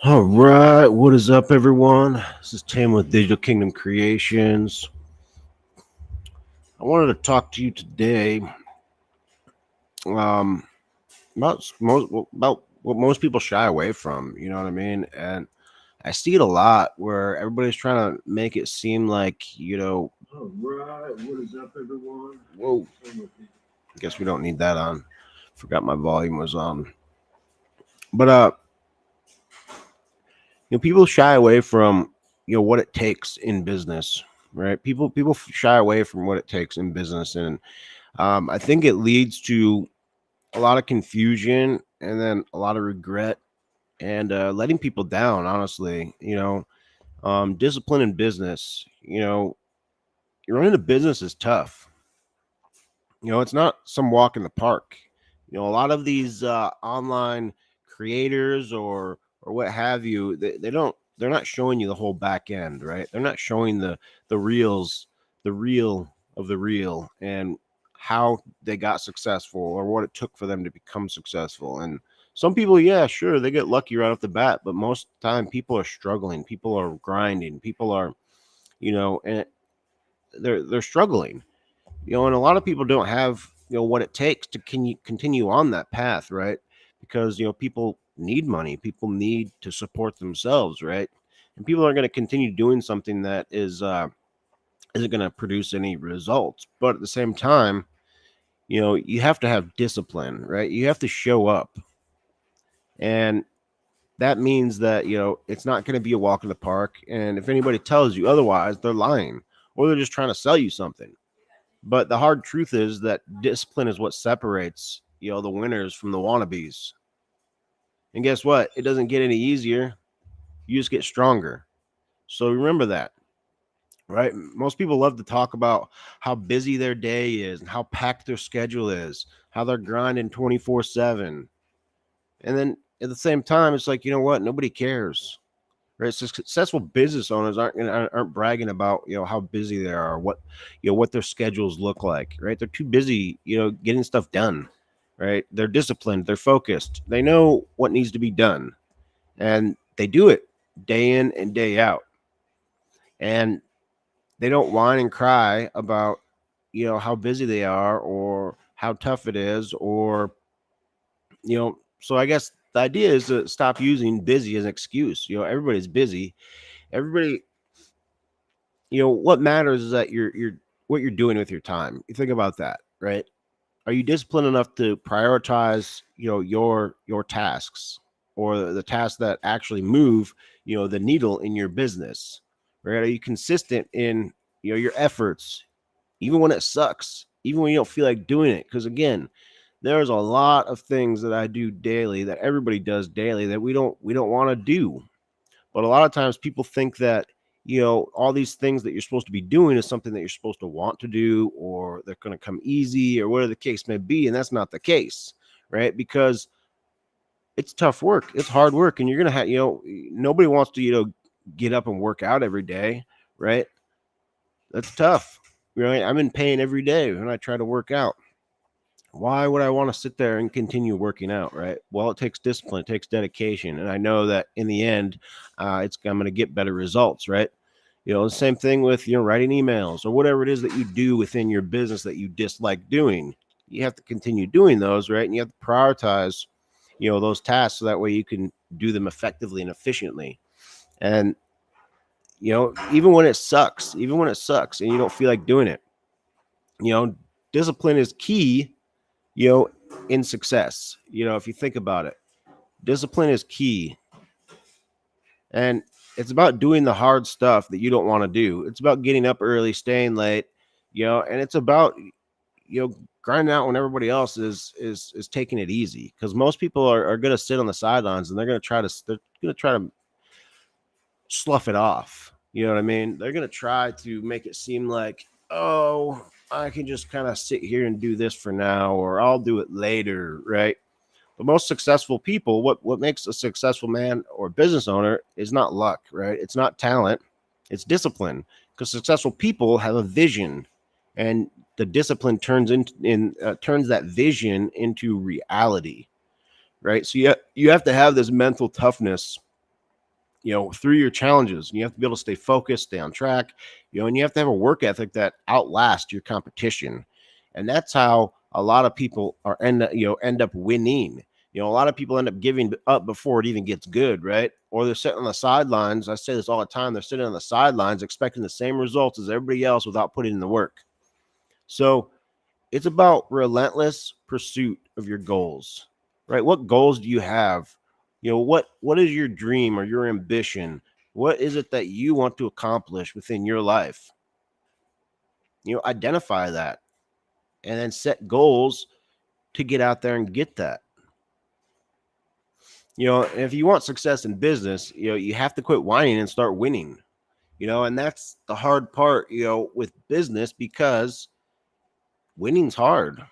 All right, what is up, everyone? This is Tim with Digital Kingdom Creations. I wanted to talk to you today um, about what most people shy away from. You know what I mean? And I see it a lot where everybody's trying to make it seem like All right, what is up, everyone? Whoa, I guess we don't need that on. Forgot my volume was on. But people shy away from what it takes in business, right? People shy away from what it takes in business, and I think it leads to a lot of confusion and then a lot of regret and letting people down. Honestly, discipline in business. Running a business is tough. It's not some walk in the park. A lot of these online creators or what have you, they're not showing you the whole back end, right? They're not showing the reels, the real of the real, and how they got successful or what it took for them to become successful. And some people, yeah, sure, they get lucky right off the bat, but most of the time people are struggling, people are grinding, people are, and they're struggling, and a lot of people don't have what it takes to continue on that path, right? Because people need money, people need to support themselves, right? And people are going to continue doing something that isn't going to produce any results. But at the same time, you have to have discipline, right? You have to show up, and that means that it's not going to be a walk in the park. And if anybody tells you otherwise, they're lying, or they're just trying to sell you something. But the hard truth is that discipline is what separates, the winners from the wannabes. And guess what? It doesn't get any easier. You just get stronger. So remember that, right? Most people love to talk about how busy their day is and how packed their schedule is, how they're grinding 24/7. And then at the same time, it's like, you know what? Nobody cares. Right? So successful business owners aren't bragging about how busy they are, what their schedules look like. Right? They're too busy getting stuff done. Right? They're disciplined. They're focused. They know what needs to be done, and they do it day in and day out. And they don't whine and cry about how busy they are or how tough it is, or So I guess the idea is to stop using busy as an excuse. Everybody's busy. Everybody what matters is that you're what you're doing with your time. You think about that, right? Are you disciplined enough to prioritize your tasks, or the tasks that actually move the needle in your business, right? Are you consistent in your efforts, even when it sucks, even when you don't feel like doing it? Because again, there's a lot of things that I do daily, that everybody does daily, that we don't want to do. But a lot of times people think that, all these things that you're supposed to be doing is something that you're supposed to want to do, or they're going to come easy, or whatever the case may be. And that's not the case, right? Because it's tough work, it's hard work, and you're going to have, nobody wants to, get up and work out every day, right? That's tough. Right? I'm in pain every day when I try to work out. Why would I want to sit there and continue working out, right? Well, it takes discipline, it takes dedication, and I know that in the end, I'm going to get better results, right? The same thing with writing emails or whatever it is that you do within your business that you dislike doing. You have to continue doing those, right? And you have to prioritize, those tasks, so that way you can do them effectively and efficiently. And even when it sucks, and you don't feel like doing it, you know, discipline is key you know, in success. If you think about it, discipline is key. And it's about doing the hard stuff that you don't want to do. It's about getting up early, staying late, and it's about, grinding out when everybody else is taking it easy. Because most people are going to sit on the sidelines, and they're going to try to slough it off. You know what I mean? They're going to try to make it seem like, oh, I can just kind of sit here and do this for now, or I'll do it later, right? But most successful people, what makes a successful man or business owner is not luck, right? It's not talent, it's discipline. Because successful people have a vision, and the discipline turns that vision into reality, right? So you have to have this mental toughness through your challenges. And you have to be able to stay focused, stay on track, and you have to have a work ethic that outlasts your competition. And that's how a lot of people end up winning. A lot of people end up giving up before it even gets good, right? Or they're sitting on the sidelines. I say this all the time. They're sitting on the sidelines expecting the same results as everybody else without putting in the work. So it's about relentless pursuit of your goals, right? What goals do you have? What is your dream or your ambition? What is it that you want to accomplish within your life? Identify that and then set goals to get out there and get that. If you want success in business, you have to quit whining and start winning. And that's the hard part, with business, because winning's hard,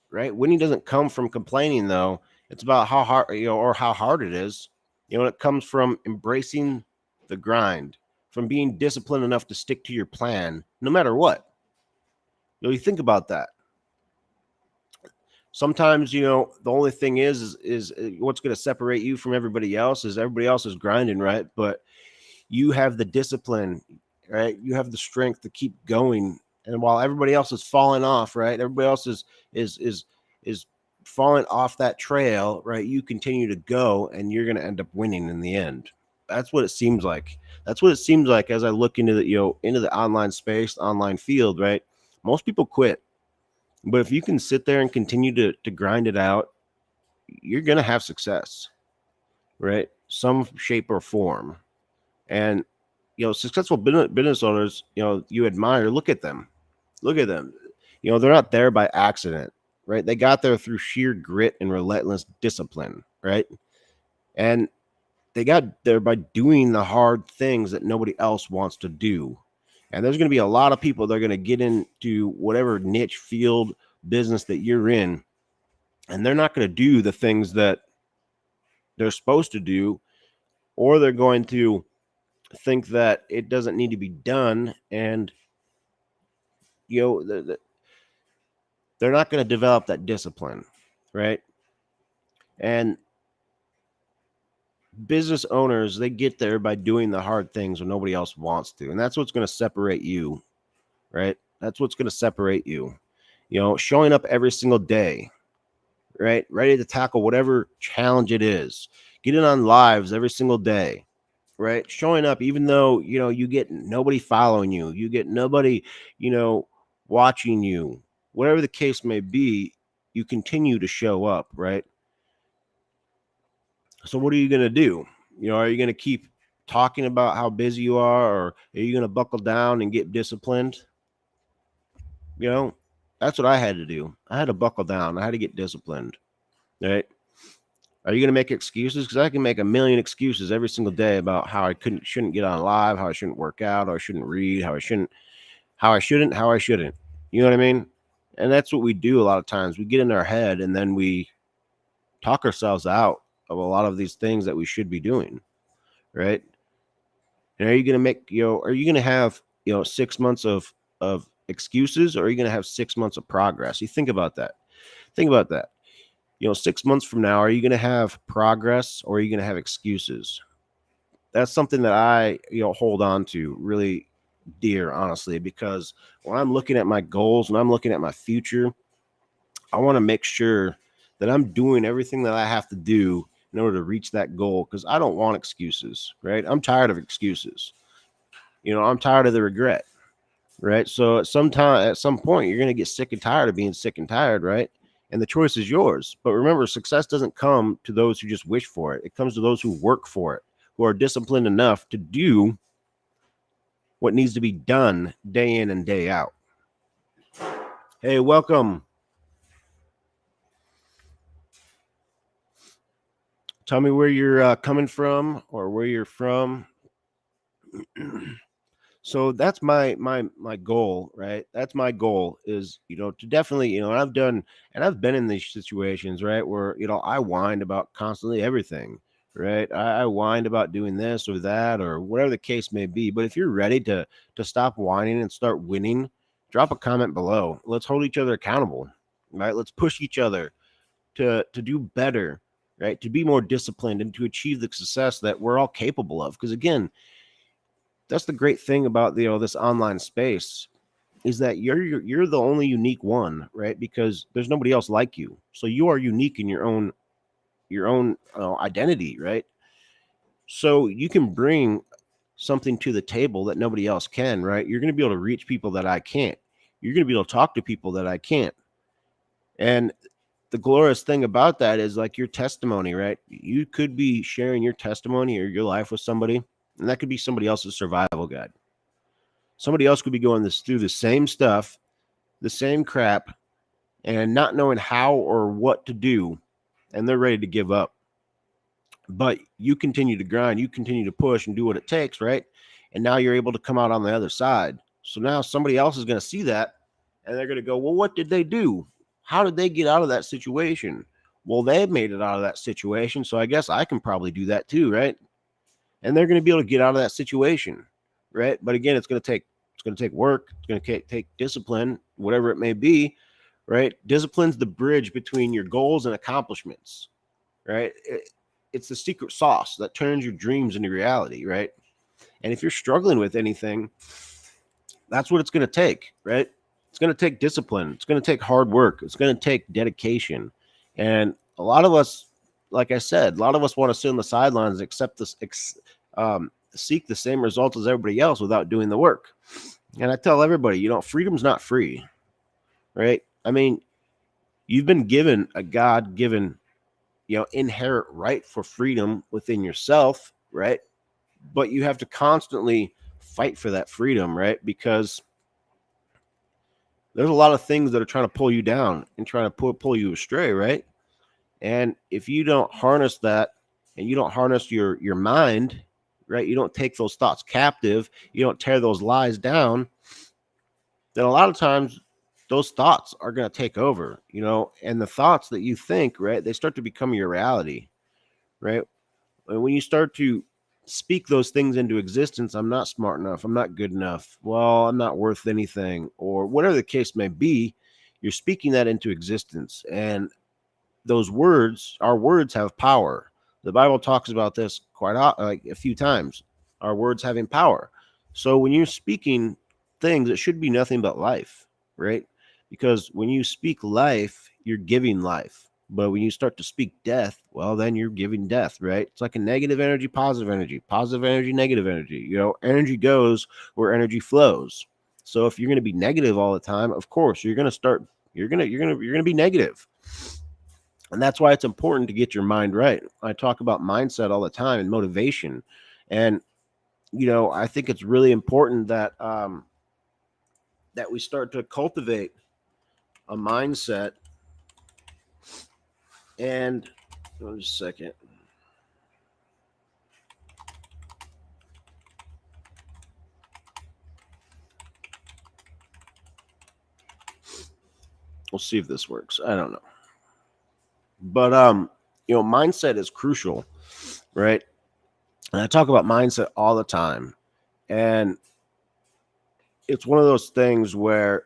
right? Winning doesn't come from complaining, though. It's about how hard, or how hard it is. It comes from embracing the grind, from being disciplined enough to stick to your plan, no matter what. You think about that. Sometimes, the only thing is what's going to separate you from everybody else is everybody else is grinding, right? But you have the discipline, right? You have the strength to keep going. And while everybody else is falling off, right? Everybody else is falling off that trail, right? You continue to go, and you're going to end up winning in the end. That's what it seems like. That's what it seems like as I look into the online space, online field, right? Most people quit. But if you can sit there and continue to grind it out, you're going to have success, right? Some shape or form. And, successful business owners, you admire, look at them. Look at them. They're not there by accident, right? They got there through sheer grit and relentless discipline, right? And they got there by doing the hard things that nobody else wants to do. And there's going to be a lot of people that are going to get into whatever niche field business that you're in, and they're not going to do the things that they're supposed to do, or they're going to think that it doesn't need to be done, and they're not going to develop that discipline, right? And business owners, they get there by doing the hard things when nobody else wants to, and that's what's going to separate you, right? That's what's going to separate you. Showing up every single day, right? Ready to tackle whatever challenge it is. Getting on lives every single day, right? Showing up even though, you get nobody following you, you get nobody, watching you, whatever the case may be, you continue to show up, right? So what are you going to do? Are you going to keep talking about how busy you are, or are you going to buckle down and get disciplined? That's what I had to do. I had to buckle down. I had to get disciplined, right? Are you going to make excuses? Because I can make a million excuses every single day about how I shouldn't get on live, how I shouldn't work out, how I shouldn't read, how I shouldn't. You know what I mean? And that's what we do a lot of times. We get in our head, and then we talk ourselves out of a lot of these things that we should be doing, right? And are you going to are you going to have, 6 months of excuses, or are you going to have 6 months of progress? You think about that. 6 months from now, are you going to have progress, or are you going to have excuses? That's something that I, hold on to really dear, honestly, because when I'm looking at my goals and I'm looking at my future, I want to make sure that I'm doing everything that I have to do in order to reach that goal, because I don't want excuses, right? I'm tired of excuses. I'm tired of the regret, right? So at some point, you're going to get sick and tired of being sick and tired, right? And the choice is yours. But remember, success doesn't come to those who just wish for it. It comes to those who work for it, who are disciplined enough to do what needs to be done day in and day out. Hey, welcome. Tell me where you're coming from, or where you're from. So that's my goal, right? That's my goal, is, to definitely, and I've been in these situations, right, where, I whined about constantly everything, right? I whined about doing this or that, or whatever the case may be. But if you're ready to stop whining and start winning, drop a comment below. Let's hold each other accountable, right? Let's push each other to do better, right? To be more disciplined and to achieve the success that we're all capable of. Because again, that's the great thing about this online space is that you're the only unique one, right? Because there's nobody else like you. So you are unique in your own identity, right? So you can bring something to the table that nobody else can, right? You're going to be able to reach people that I can't. You're going to be able to talk to people that I can't. And the glorious thing about that is like your testimony, right? You could be sharing your testimony or your life with somebody, and that could be somebody else's survival guide. Somebody else could be going through the same stuff, the same crap, and not knowing how or what to do, and they're ready to give up. But you continue to grind, you continue to push and do what it takes, right? And now you're able to come out on the other side. So now somebody else is going to see that and they're going to go, well, what did they do? How did they get out of that situation? Well, they made it out of that situation. So I guess I can probably do that too, right? And they're going to be able to get out of that situation, right? But again, it's going to take work. It's going to take discipline, whatever it may be, right? Discipline's the bridge between your goals and accomplishments, right? It's the secret sauce that turns your dreams into reality, right? And if you're struggling with anything, that's what it's going to take, right? It's going to take discipline. It's going to take hard work. It's going to take dedication. And a lot of us, like I said, a lot of us want to sit on the sidelines, seek the same results as everybody else without doing the work. And I tell everybody, freedom's not free, right? I mean, you've been given a God-given, inherent right for freedom within yourself, right? But you have to constantly fight for that freedom, right? Because there's a lot of things that are trying to pull you down and trying to pull you astray, right? And if you don't harness that and you don't harness your mind, right? You don't take those thoughts captive, you don't tear those lies down, then a lot of times those thoughts are going to take over, and the thoughts that you think, right? They start to become your reality, right? And when you start to speak those things into existence, I'm not smart enough, I'm not good enough, well, I'm not worth anything, or whatever the case may be, you're speaking that into existence. And our words have power. The Bible talks about this like a few times, our words having power. So when you're speaking things, it should be nothing but life, right? Because when you speak life, you're giving life. But when you start to speak death, well, then you're giving death, right? It's like a negative energy, positive energy, negative energy. Energy goes where energy flows. So if you're going to be negative all the time, of course, you're going to be negative. And that's why it's important to get your mind right. I talk about mindset all the time and motivation. And, I think it's really important that that we start to cultivate a mindset. And just a second. We'll see if this works. I don't know. But mindset is crucial, right? And I talk about mindset all the time. And it's one of those things where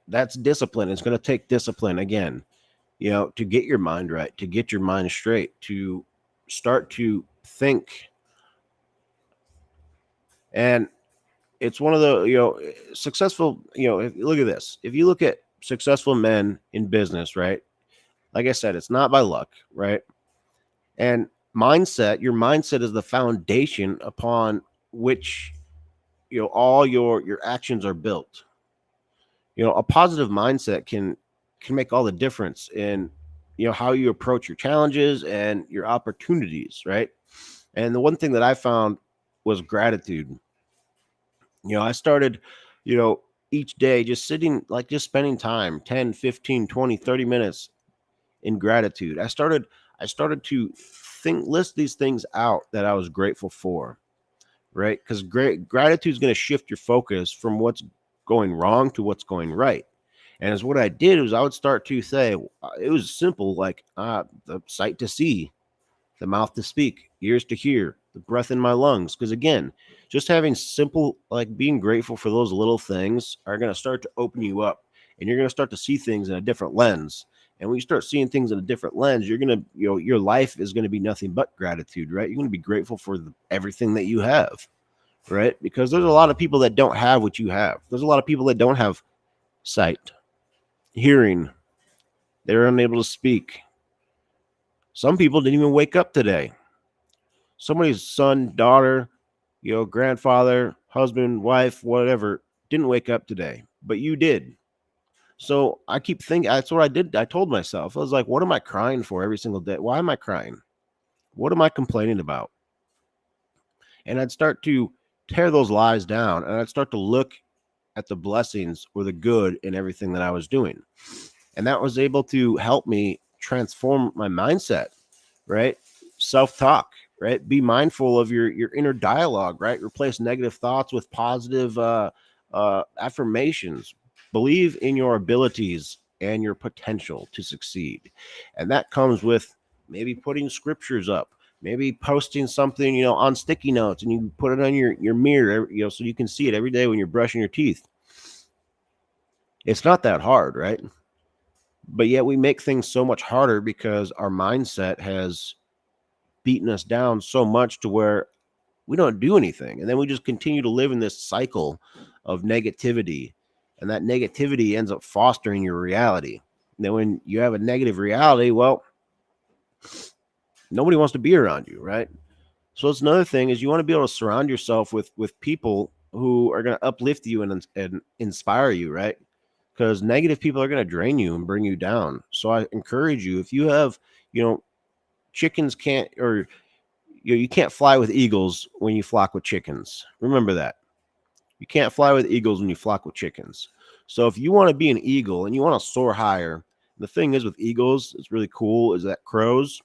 that's discipline. It's going to take discipline again, to get your mind right, to get your mind straight, to start to think. And it's one of the, successful, look at this. If you look at successful men in business, right? Like I said, it's not by luck, right? And your mindset is the foundation upon which, all your actions are built. A positive mindset can make all the difference in, how you approach your challenges and your opportunities, right? And the one thing that I found was gratitude. I started, each day just spending time, 10, 15, 20, 30 minutes in gratitude. I started to list these things out that I was grateful for, right? Because gratitude is going to shift your focus from what's going wrong to what's going right. And as what I did was I would start to say, it was simple, like the sight to see, the mouth to speak, ears to hear, the breath in my lungs. Because again, just having simple, like being grateful for those little things are going to start to open you up, and you're going to start to see things in a different lens. And when you start seeing things in a different lens, you're going to, your life is going to be nothing but gratitude, right? You're going to be grateful for everything that you have, right? Because there's a lot of people that don't have what you have. There's a lot of people that don't have sight, hearing, they're unable to speak. Some people didn't even wake up today. Somebody's son, daughter, grandfather, husband, wife, whatever, didn't wake up today, but you did. So I keep thinking, that's what I did. I told myself, I was like, what am I crying for every single day? Why am I crying? What am I complaining about? And I'd start to tear those lies down, and I'd start to look at the blessings or the good in everything that I was doing. And that was able to help me transform my mindset, right? Self-talk, right? Be mindful of your inner dialogue, right? Replace negative thoughts with positive affirmations. Believe in your abilities and your potential to succeed. And that comes with maybe putting scriptures up, maybe posting something, on sticky notes, and you put it on your mirror, so you can see it every day when you're brushing your teeth. It's not that hard, right? But yet we make things so much harder because our mindset has beaten us down so much to where we don't do anything. And then we just continue to live in this cycle of negativity. And that negativity ends up fostering your reality. And then when you have a negative reality, well, nobody wants to be around you, right? So it's another thing is you want to be able to surround yourself with people who are going to uplift you and inspire you, right? Because negative people are going to drain you and bring you down. So I encourage you, if you have, chickens can't, or you can't fly with eagles when you flock with chickens. Remember that. You can't fly with eagles when you flock with chickens. So if you want to be an eagle and you want to soar higher, the thing is with eagles, it's really cool, is that crows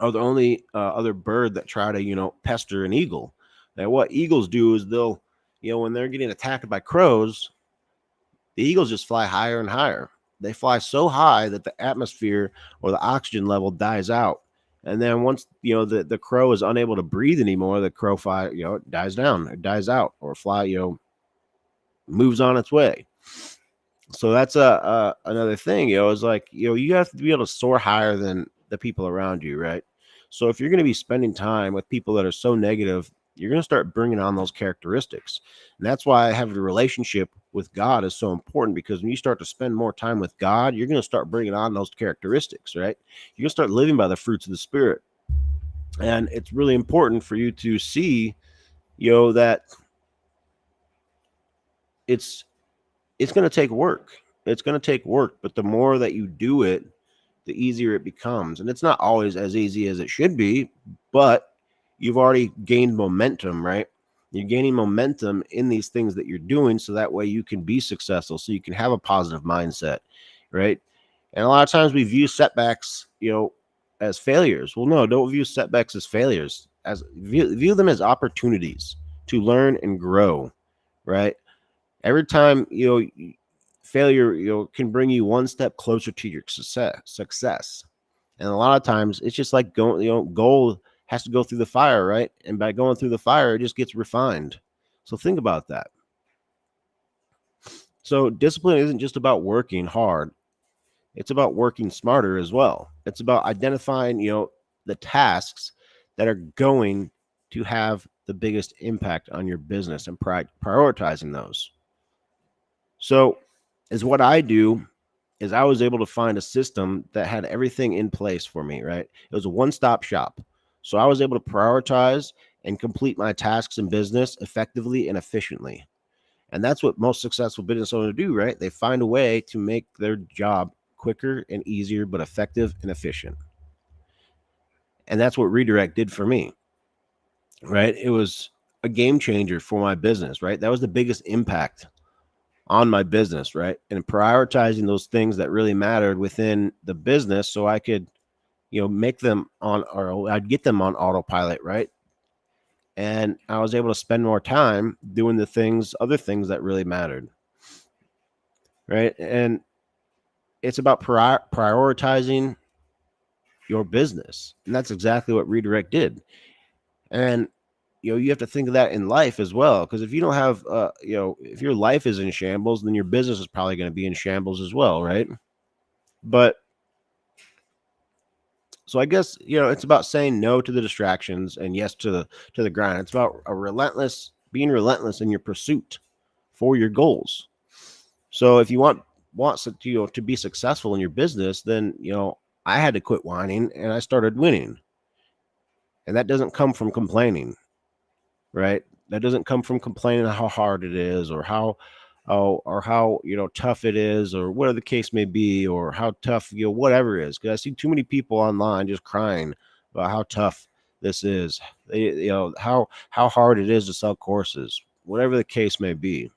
are the only other bird that try to, pester an eagle. Now, what eagles do is they'll, when they're getting attacked by crows, the eagles just fly higher and higher. They fly so high that the atmosphere or the oxygen level dies out. And then once, the crow is unable to breathe anymore, the crow fly, it dies down, it dies out, or fly, moves on its way. So that's another thing, is like, you have to be able to soar higher than the people around you, right? So if you're going to be spending time with people that are so negative, you're going to start bringing on those characteristics. And that's why having a relationship with God is so important, because when you start to spend more time with God, you're going to start bringing on those characteristics, right? You're going to start living by the fruits of the Spirit. And it's really important for you to see, that it's going to take work. It's going to take work, but the more that you do it, the easier it becomes. And it's not always as easy as it should be, but you've already gained momentum, right? You're gaining momentum in these things that you're doing, so that way you can be successful, so you can have a positive mindset, right? And a lot of times we view setbacks, as failures. Well, no, don't view setbacks as failures. As view them as opportunities to learn and grow, right? Every time, failure, can bring you one step closer to your success. And a lot of times it's just like going, gold has to go through the fire, right? And by going through the fire, it just gets refined. So think about that. So discipline isn't just about working hard. It's about working smarter as well. It's about identifying, the tasks that are going to have the biggest impact on your business and prioritizing those. So is what I do is I was able to find a system that had everything in place for me, right? It was a one-stop shop. So I was able to prioritize and complete my tasks in business effectively and efficiently. And that's what most successful business owners do, right? They find a way to make their job quicker and easier, but effective and efficient. And that's what Redirect did for me, right? It was a game changer for my business, right? That was the biggest impact on my business, right? And prioritizing those things that really mattered within the business, so I could, make them on, or I'd get them on autopilot, right? And I was able to spend more time doing other things that really mattered, right? And it's about prioritizing your business. And that's exactly what Redirect did. And, you have to think of that in life as well. Because if you don't have, if your life is in shambles, then your business is probably going to be in shambles as well, right? But So I guess, it's about saying no to the distractions and yes to the grind. It's about being relentless in your pursuit for your goals. So if you want to be successful in your business, then I had to quit whining and I started winning. And that doesn't come from complaining, right? That doesn't come from complaining how hard it is, or how tough it is, or whatever the case may be, or how tough, whatever it is. Because I see too many people online just crying about how tough this is. How hard it is to sell courses, whatever the case may be.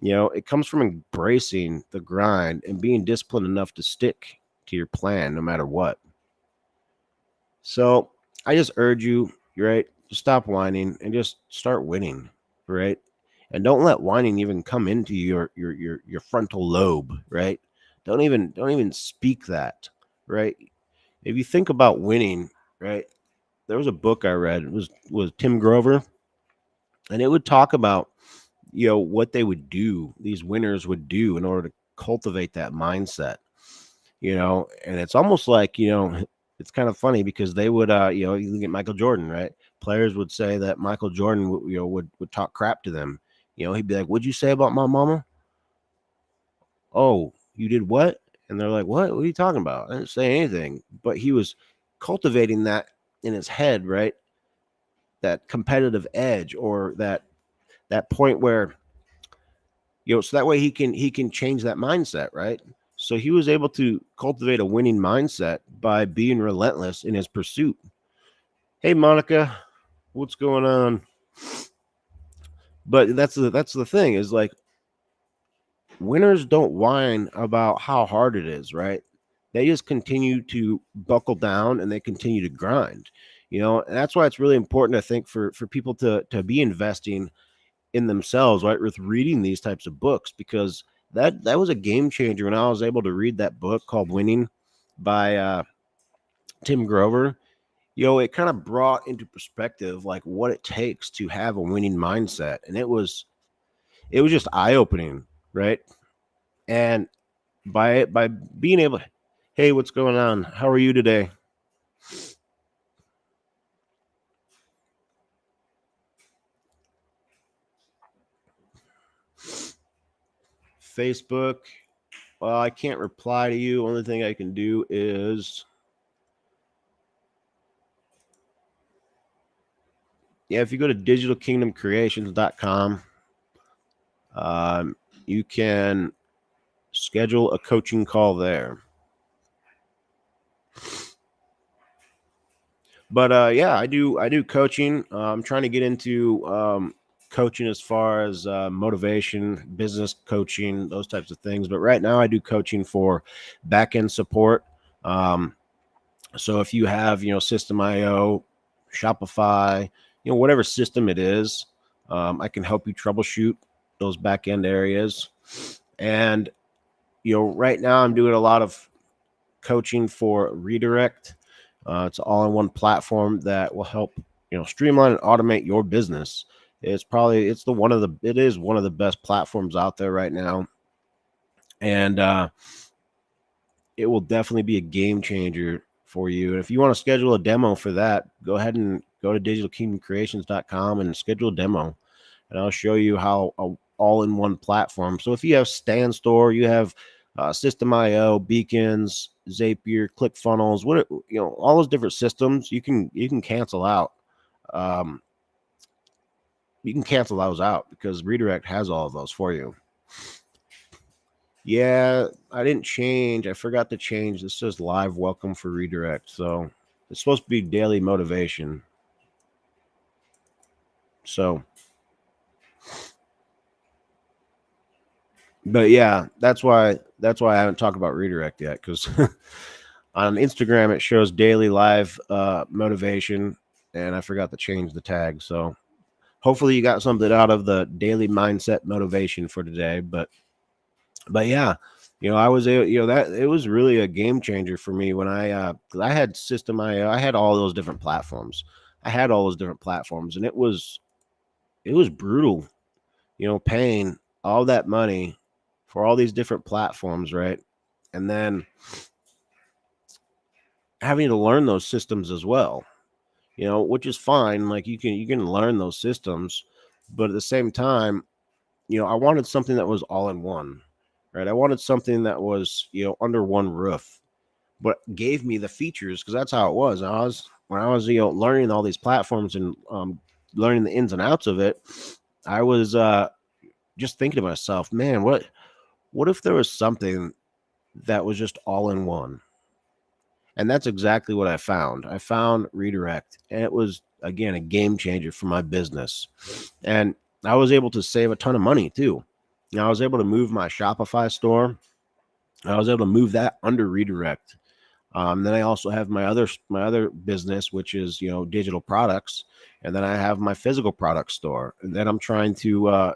It comes from embracing the grind and being disciplined enough to stick to your plan no matter what. So I just urge you, right, to stop whining and just start winning, right? And don't let whining even come into your frontal lobe, right? Don't even speak that, right? If you think about winning, right? There was a book I read, it was Tim Grover, and it would talk about what they would do, these winners would do in order to cultivate that mindset. And it's almost like, it's kind of funny because they would, you look at Michael Jordan, right? Players would say that Michael Jordan would talk crap to them. He'd be like, "What'd you say about my mama?" "Oh, you did what?" And they're like, "What are you talking about? I didn't say anything." But he was cultivating that in his head, right? That competitive edge, or that point where, so that way he can change that mindset, right? So he was able to cultivate a winning mindset by being relentless in his pursuit. Hey, Monica, what's going on? But that's the thing, is like, winners don't whine about how hard it is, right? They just continue to buckle down and they continue to grind. And that's why it's really important, I think, for people to be investing in themselves, right, with reading these types of books, because that was a game changer when I was able to read that book called Winning by Tim Grover. It kind of brought into perspective like what it takes to have a winning mindset, and it was just eye opening, right? And by being able, hey, what's going on? How are you today? Facebook. Well, I can't reply to you. Only thing I can do is, yeah, if you go to digitalkingdomcreations.com, you can schedule a coaching call there. But yeah, I do coaching. I'm trying to get into coaching as far as motivation, business coaching, those types of things. But right now, I do coaching for back end support. Um, so if you have System.io, Shopify, whatever system it is, I can help you troubleshoot those back end areas. And right now I'm doing a lot of coaching for Redirect. It's an all-in-one platform that will help streamline and automate your business. It is one of the best platforms out there right now, and it will definitely be a game changer for you. And if you want to schedule a demo for that, go ahead and go to digitalkingdomcreations.com and schedule a demo, and I'll show you how a all-in-one platform. So if you have StanStore, you have System.io, Beacons, Zapier, ClickFunnels, all those different systems, you can cancel out. Um, you can cancel those out because Redirect has all of those for you. Yeah, I didn't change. I forgot to change. This says live welcome for Redirect. So it's supposed to be daily motivation. So, but yeah, that's why I haven't talked about Redirect yet, because on Instagram it shows daily live motivation, and I forgot to change the tag. So hopefully you got something out of the daily mindset motivation for today. But yeah, I was that it was really a game changer for me when 'cause I had System.io, I had all those different platforms. I had all those different platforms, and it was brutal, paying all that money for all these different platforms, right? And then having to learn those systems as well, which is fine. Like you can learn those systems, but at the same time, I wanted something that was all in one, right? I wanted something that was, under one roof, but gave me the features, because that's how it was. When I was, learning all these platforms and learning the ins and outs of it, I was just thinking to myself, man, what if there was something that was just all in one? And that's exactly what I found. I found Redirect, and it was, again, a game changer for my business. And I was able to save a ton of money too. I was able to move my Shopify store. I was able to move that under Redirect. Then I also have my other business, which is, digital products, and then I have my physical product store. And then I'm trying to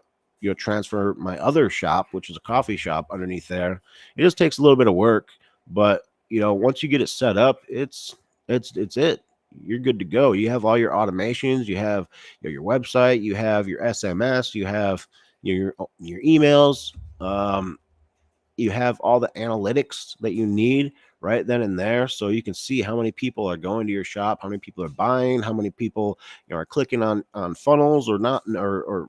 transfer my other shop, which is a coffee shop, underneath there. It just takes a little bit of work, but once you get it set up, it's it. You're good to go. You have all your automations. You have your website. You have your SMS. You have your emails. You have all the analytics that you need right then and there, so you can see how many people are going to your shop, how many people are buying, how many people are clicking on funnels or not, or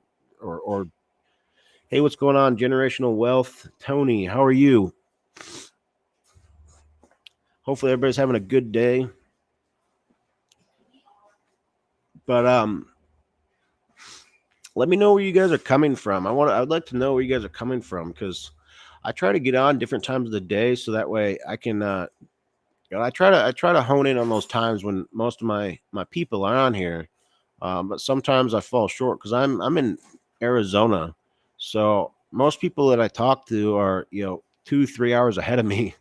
hey, what's going on, Generational Wealth Tony? How are you? Hopefully everybody's having a good day. But let me know where you guys are coming from. I'd like to know where you guys are coming from, because I try to get on different times of the day, so that way I can I try to hone in on those times when most of my people are on here. But sometimes I fall short because I'm in Arizona, so most people that I talk to are 2-3 hours ahead of me.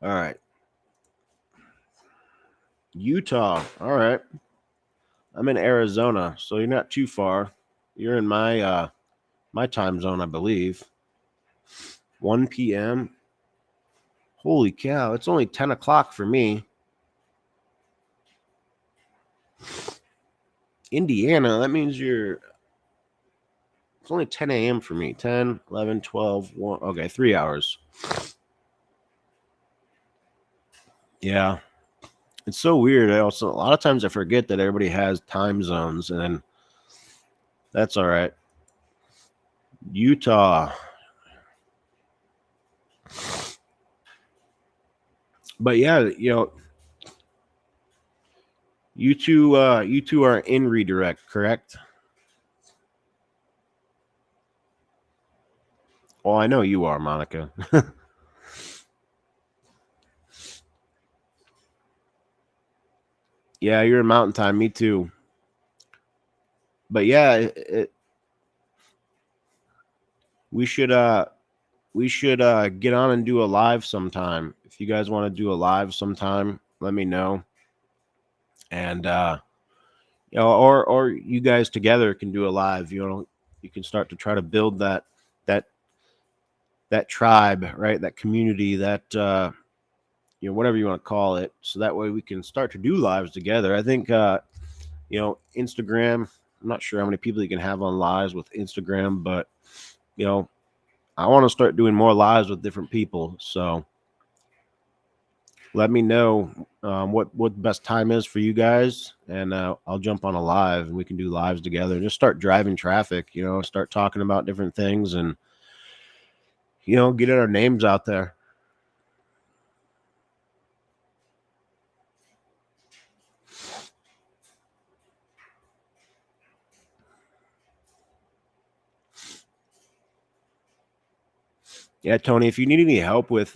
All right, Utah. All right, I'm in Arizona, so you're not too far. You're in my time zone, I believe. 1 p.m. Holy cow! It's only 10 o'clock for me. Indiana. That means it's only 10 a.m. for me. 10, 11, 12, 1. Okay, 3 hours. Yeah. It's so weird. A lot of times I forget that everybody has time zones, and that's all right. Utah. But yeah, you two are in Redirect, correct? Well, I know you are, Monica. Yeah, you're in Mountain Time. Me too. But yeah, we should get on and do a live sometime. If you guys want to do a live sometime, let me know. And or you guys together can do a live. You can start to try to build that that tribe, right? That community, that whatever you want to call it. So that way we can start to do lives together. I think Instagram. I'm not sure how many people you can have on lives with Instagram, but you know, I want to start doing more lives with different people. So let me know what the best time is for you guys, and I'll jump on a live and we can do lives together. Just start driving traffic, start talking about different things, and get our names out there. Yeah, Tony, if you need any help with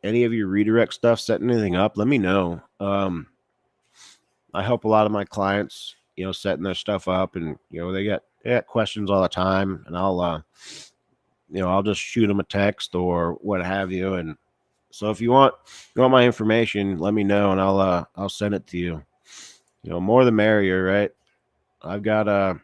any of your redirect stuff, setting anything up, let me know. I help a lot of my clients, setting their stuff up, and they got questions all the time, and I'll just shoot them a text or what have you. And so if you want my information, let me know, and I'll send it to you. More the merrier, right? I've got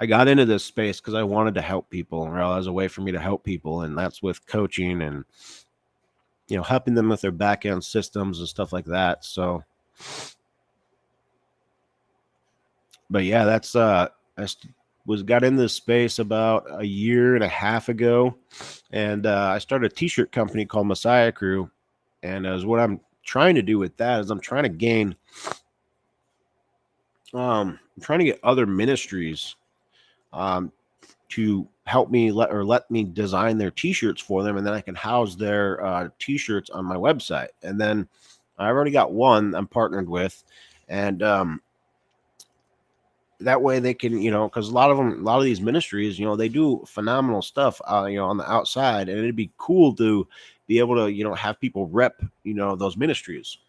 I got into this space because I wanted to help people, or as a way for me to help people, and that's with coaching and helping them with their back end systems and stuff like that. So, but yeah, that's was got in this space about a year and a half ago, and I started a t-shirt company called Messiah Crew, and as what I'm trying to do with that is I'm trying to gain, I'm trying to get other ministries um, to help me let me design their t-shirts for them, and then I can house their t-shirts on my website. And then I've already got one I'm partnered with, and that way they can, because a lot of these ministries, they do phenomenal stuff, on the outside, and it'd be cool to be able to, have people rep, those ministries.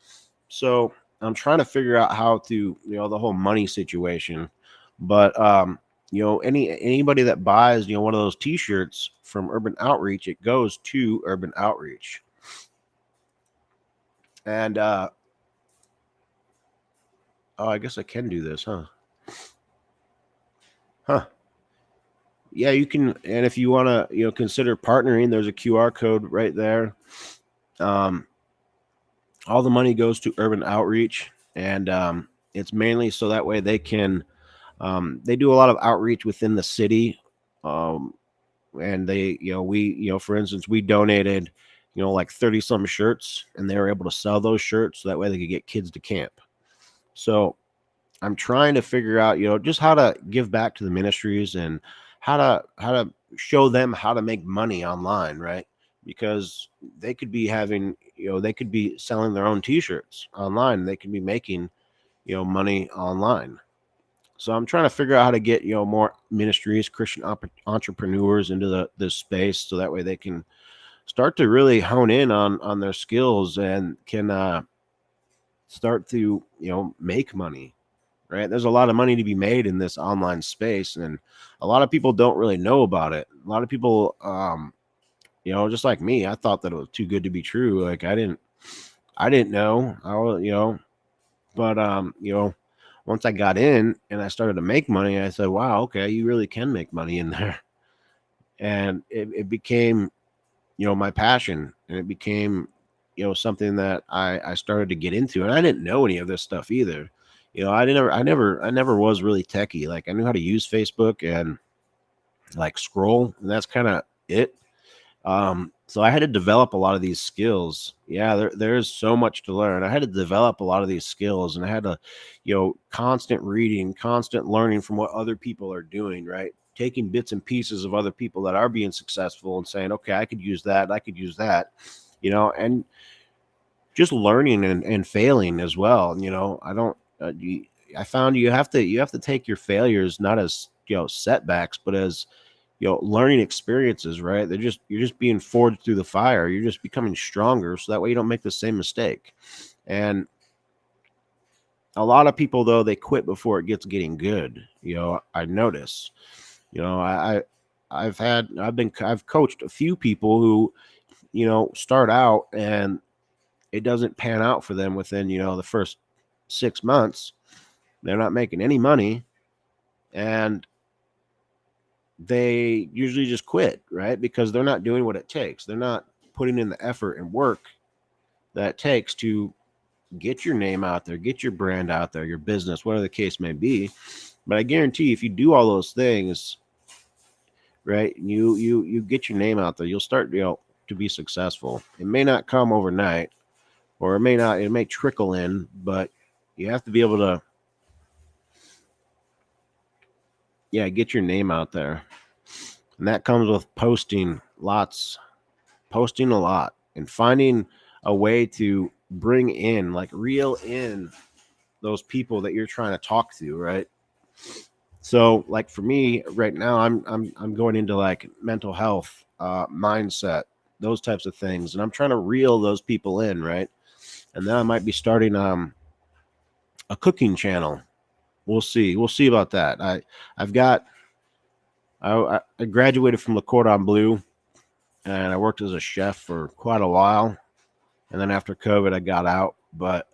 So I'm trying to figure out how to, the whole money situation, but anybody that buys, one of those T-shirts from Urban Outreach, it goes to Urban Outreach, and oh, I guess I can do this, huh? Huh. Yeah, you can, and if you want to, consider partnering, there's a QR code right there. Um, all the money goes to Urban Outreach, and it's mainly so that way they can, they do a lot of outreach within the city, um, and they, for instance, we donated, like 30 some shirts, and they were able to sell those shirts so that way they could get kids to camp. So I'm trying to figure out, just how to give back to the ministries and how to show them how to make money online, right? Because they could be having, they could be selling their own t-shirts online. They could be making, money online. So I'm trying to figure out how to get, more ministries, Christian entrepreneurs into this space so that way they can start to really hone in on their skills and can start to, make money, right? There's a lot of money to be made in this online space, and a lot of people don't really know about it. A lot of people, just like me, I thought that it was too good to be true. Like I didn't know. I was, but once I got in and I started to make money, I said, "Wow, okay, you really can make money in there." And it became, my passion, and it became, something that I started to get into, and I didn't know any of this stuff either. I never was really techie. Like I knew how to use Facebook and like scroll, and that's kind of it. So I had to develop a lot of these skills. Yeah, there's so much to learn. I had to develop a lot of these skills, and I had to, constant reading, constant learning from what other people are doing, right? Taking bits and pieces of other people that are being successful and saying, okay, I could use that, I could use that, and just learning and failing as well. I don't, I found you have to take your failures not as, setbacks, but as, learning experiences, right? You're just being forged through the fire. You're just becoming stronger so that way you don't make the same mistake. And a lot of people though, they quit before it gets getting good. I notice, you know, I, I've coached a few people who, start out and it doesn't pan out for them within, the first 6 months. They're not making any money, and they usually just quit, right? Because they're not doing what it takes. They're not putting in the effort and work that it takes to get your name out there, get your brand out there, your business, whatever the case may be. But I guarantee if you do all those things, right, you get your name out there, you'll start, to be successful. It may not come overnight, or it may trickle in, but you have to be able to, yeah, get your name out there. And that comes with posting a lot, and finding a way to bring in, like reel in those people that you're trying to talk to, right? So like for me right now, I'm going into like mental health, mindset, those types of things, and I'm trying to reel those people in, right? And then I might be starting a cooking channel. We'll see about that. I've got I graduated from Le Cordon Bleu, and I worked as a chef for quite a while. And then after COVID, I got out, but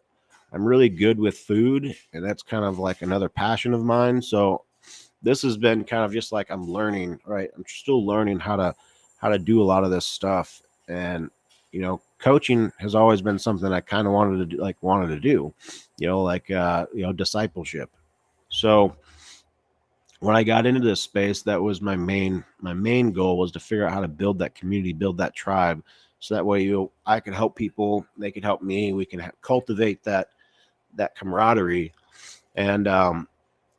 I'm really good with food, and that's kind of like another passion of mine. So this has been kind of just like I'm learning, right? I'm still learning how to do a lot of this stuff. And coaching has always been something I kind of wanted to do, discipleship. So when I got into this space, that was my main goal was to figure out how to build that community, build that tribe, so that way I could help people, they could help me, we can cultivate that camaraderie. And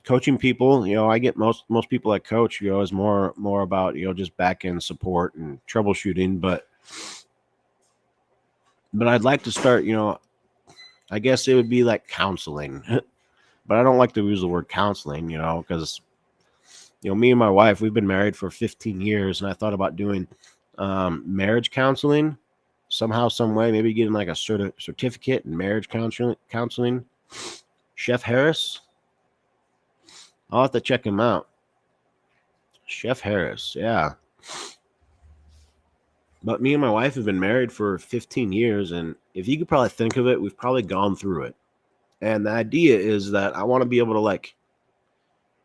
coaching people, I get most people I coach, is more about just back end support and troubleshooting, but I'd like to start, I guess it would be like counseling. But I don't like to use the word counseling, because me and my wife, we've been married for 15 years, and I thought about doing marriage counseling somehow, some way, maybe getting like a certificate in marriage counseling. Chef Harris, I'll have to check him out. Chef Harris, yeah. But me and my wife have been married for 15 years, and if you could probably think of it, we've probably gone through it. And the idea is that I want to be able to like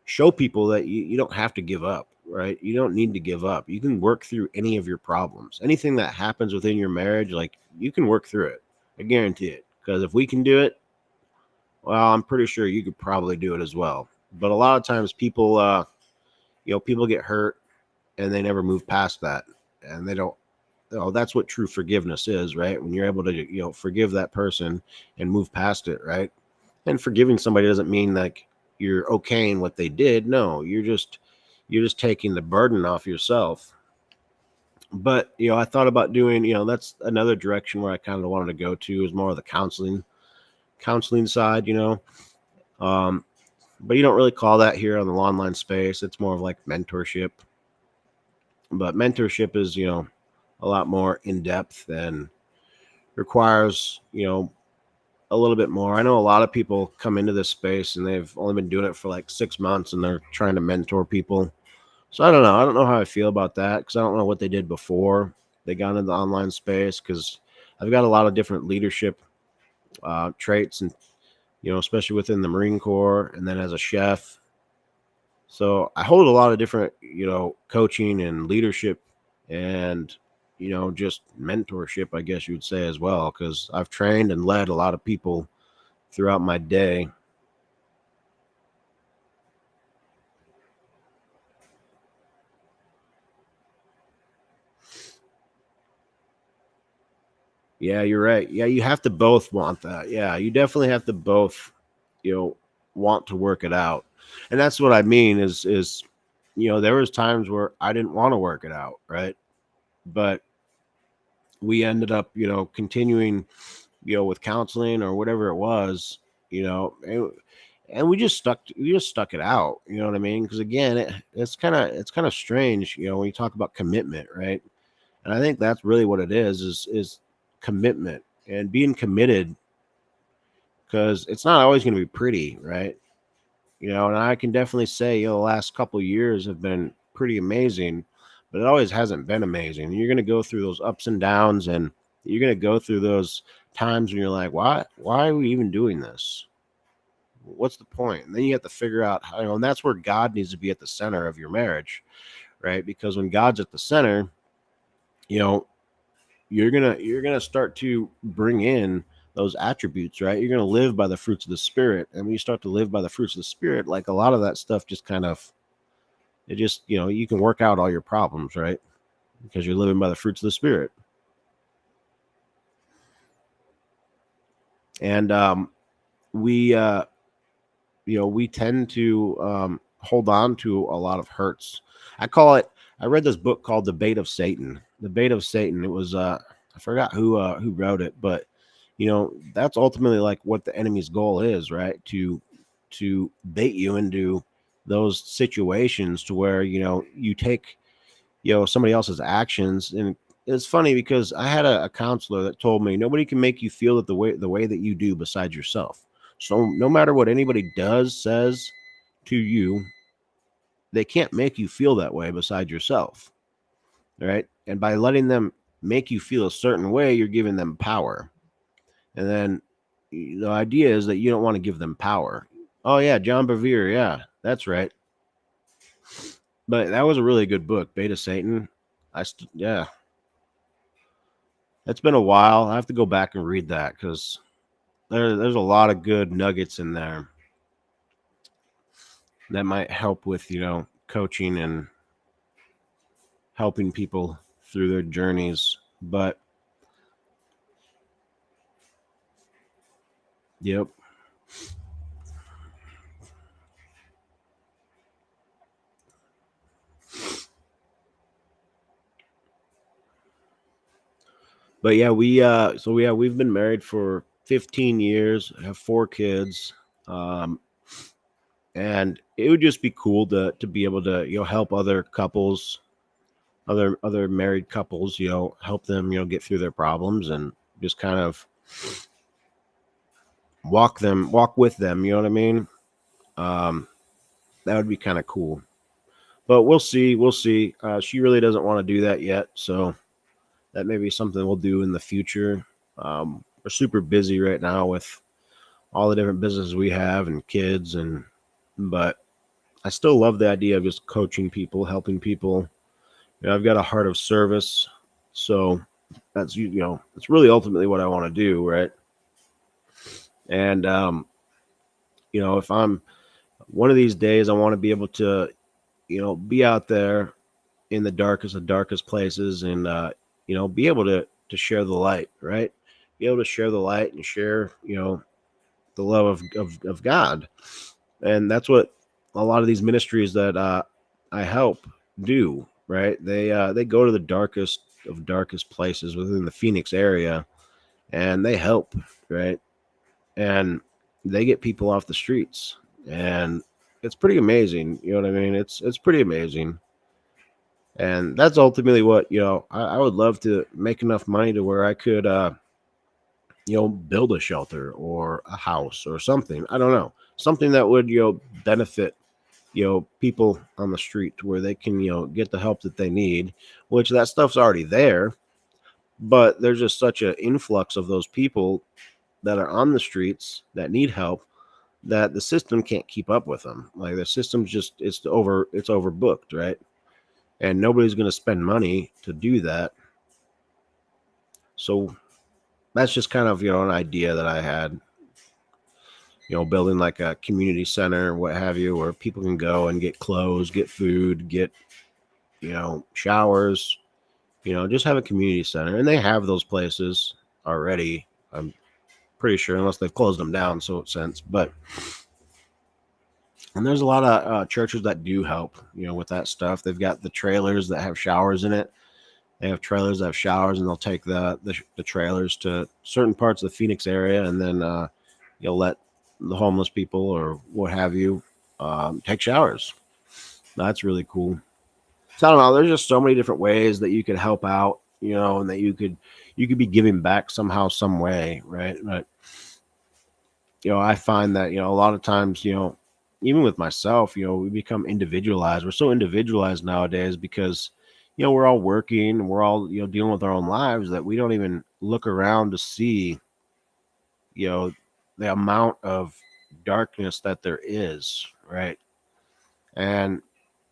show people that you don't have to give up, right? You don't need to give up. You can work through any of your problems. Anything that happens within your marriage, like you can work through it. I guarantee it. Because if we can do it, well, I'm pretty sure you could probably do it as well. But a lot of times people get hurt and they never move past that. And they don't, that's what true forgiveness is, right? When you're able to, forgive that person and move past it, right? And forgiving somebody doesn't mean like you're okaying what they did. No, you're just taking the burden off yourself. But I thought about doing, that's another direction where I kind of wanted to go to, is more of the counseling side, um, but you don't really call that here on the online space. It's more of like mentorship. But mentorship is, a lot more in depth and requires, a little bit more. I know a lot of people come into this space and they've only been doing it for like 6 months and they're trying to mentor people. So I don't know. I don't know how I feel about that, because I don't know what they did before they got into the online space, because I've got a lot of different leadership traits, and especially within the Marine Corps and then as a chef. So I hold a lot of different, coaching and leadership and, just mentorship, I guess you would say, as well, because I've trained and led a lot of people throughout my day. Yeah, you're right. Yeah, you have to both want that. Yeah, you definitely have to both, want to work it out. And that's what I mean is there was times where I didn't want to work it out, right? But we ended up, continuing, with counseling or whatever it was, and we just stuck it out. You know what I mean? Because again, it's kind of strange, when you talk about commitment, right? And I think that's really what it is commitment and being committed, because it's not always going to be pretty, right? And I can definitely say, the last couple of years have been pretty amazing, but it always hasn't been amazing. You're going to go through those ups and downs, and you're going to go through those times when you're like, why are we even doing this? What's the point? And then you have to figure out how, and that's where God needs to be at the center of your marriage, right? Because when God's at the center, you know, you're gonna start to bring in those attributes, right? You're gonna live by the fruits of the spirit. And when you start to live by the fruits of the spirit, like a lot of that stuff just kind of, it just, you can work out all your problems, right? Because you're living by the fruits of the spirit. And we we tend to hold on to a lot of hurts. I call it, I read this book called The Bait of Satan. The Bait of Satan. It was I forgot who wrote it, but that's ultimately like what the enemy's goal is, right? To bait you into those situations to where you take somebody else's actions. And it's funny because I had a counselor that told me nobody can make you feel it the way that you do besides yourself. So no matter what anybody does, says to you, they can't make you feel that way beside yourself, right? And by letting them make you feel a certain way, you're giving them power. And then the idea is that you don't want to give them power. Oh yeah, John Bevere, yeah, that's right. But that was a really good book, Beta Satan. Yeah, it's been a while. I have to go back and read that because there's a lot of good nuggets in there that might help with coaching and helping people through their journeys. But yep. But yeah, we've been married for 15 years, have 4 kids. Um, and it would just be cool to be able to help other couples, other married couples, help them get through their problems and just kind of walk with them, you know what I mean? um that would be kind of cool, but we'll see. She really doesn't want to do that yet, so that may be something we'll do in the future. We're super busy right now with all the different businesses we have and kids, but I still love the idea of just coaching people, helping people. I've got a heart of service, so it's really ultimately what I want to do, right? And if I'm one of these days, I want to be able to be out there in the darkest of darkest places, and be able to share the light, right? Be able to share the light and share the love of God. And that's what a lot of these ministries that I help do, right? They go to the darkest of darkest places within the Phoenix area, and they help, right? And they get people off the streets, and it's pretty amazing. You know what I mean? It's pretty amazing. And that's ultimately what I would love to make enough money to where I could build a shelter or a house or something. I don't know, something that would benefit people on the street to where they can get the help that they need, which that stuff's already there. But there's just such an influx of those people that are on the streets that need help that the system can't keep up with them. Like, the system's just it's overbooked, right? And nobody's going to spend money to do that. So that's just kind of an idea that I had, building like a community center, what have you, where people can go and get clothes, get food, get showers, just have a community center. And they have those places already, I'm pretty sure, unless they've closed them down, so it's sense. But and there's a lot of churches that do help with that stuff. They've got the trailers that have showers in it. They have trailers that have showers, and they'll take the trailers to certain parts of the Phoenix area, and then you'll let the homeless people or what have you take showers. That's really cool. So I don't know. There's just so many different ways that you could help out, and that you could be giving back somehow, some way, right? But I find that a lot of times, even with myself, we become individualized. We're so individualized nowadays because we're all working, we're all dealing with our own lives, that we don't even look around to see you know the amount of darkness that there is, right? And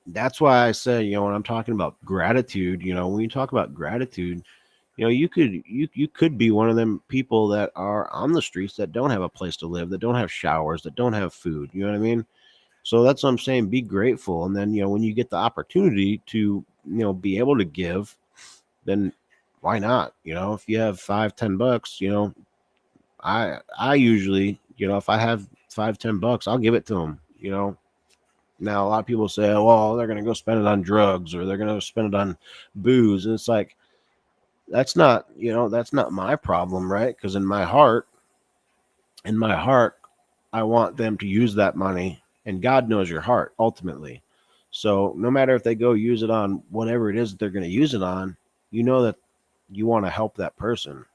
that's why I say, when I'm talking about gratitude, when you talk about gratitude, you could be one of them people that are on the streets that don't have a place to live, that don't have showers, that don't have food. You know what I mean? So that's what I'm saying. Be grateful, and then when you get the opportunity to be able to give, then why not? If you have 5-10 bucks, I usually, if I have 5-10 bucks, I'll give it to them. Now a lot of people say, well, they're gonna go spend it on drugs or they're gonna spend it on booze, and it's like, that's not my problem, right? Because in my heart, I want them to use that money, and God knows your heart ultimately. So no matter if they go use it on whatever it is that they're going to use it on, that you want to help that person,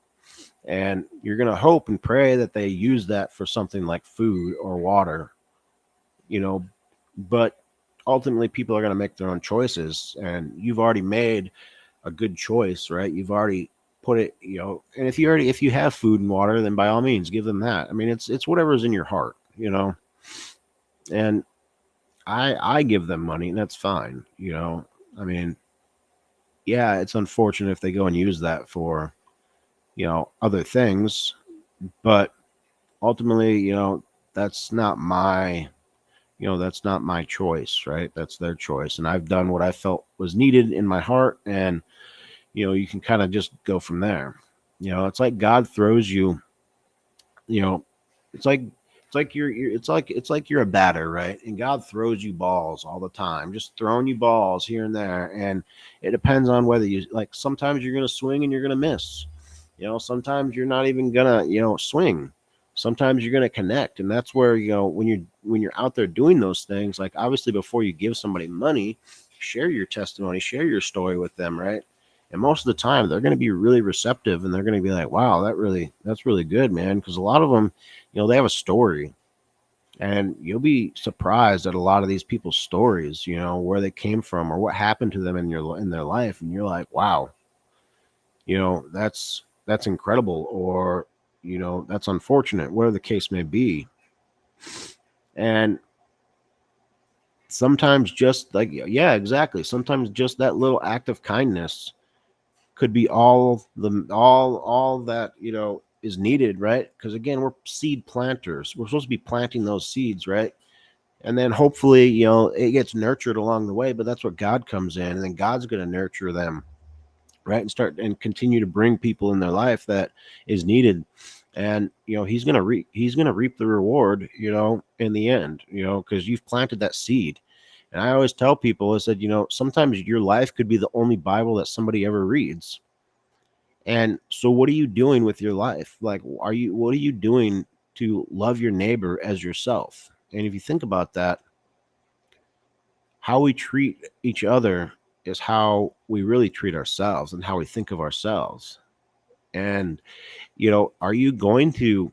and you're going to hope and pray that they use that for something like food or water, you know, but ultimately people are going to make their own choices, and you've already made a good choice, right? You've already put it, and if you have food and water, then by all means give them that. I mean, it's whatever's in your heart. And I give them money, and that's fine. I mean, yeah, it's unfortunate if they go and use that for, other things, but ultimately, that's not my, that's not my choice, right? That's their choice. And I've done what I felt was needed in my heart. And, you can kind of just go from there. It's like God throws you, you know, it's like, it's like you're a batter, right? And God throws you balls all the time, just throwing you balls here and there. And it depends on whether you like, sometimes you're going to swing and you're going to miss. Sometimes you're not even gonna, swing. Sometimes you're gonna connect, and that's where, when you're out there doing those things, like obviously before you give somebody money, share your testimony, share your story with them, right? And most of the time, they're going to be really receptive, and they're going to be like, "Wow, that's really good, man." Because a lot of them, they have a story, and you'll be surprised at a lot of these people's stories, where they came from or what happened to them in their life, and you're like, "Wow, that's incredible," or that's unfortunate, whatever the case may be. And sometimes just like, yeah, exactly, sometimes just that little act of kindness could be all that is needed, right? Because again, we're seed planters, we're supposed to be planting those seeds, right? And then hopefully, it gets nurtured along the way, but that's what God comes in, and then God's going to nurture them, right? And start and continue to bring people in their life that is needed. And he's gonna reap the reward, in the end, because you've planted that seed. And I always tell people, I said, sometimes your life could be the only Bible that somebody ever reads. And so what are you doing with your life? Like, what are you doing to love your neighbor as yourself? And if you think about that, how we treat each other is how we really treat ourselves and how we think of ourselves. And, are you going to,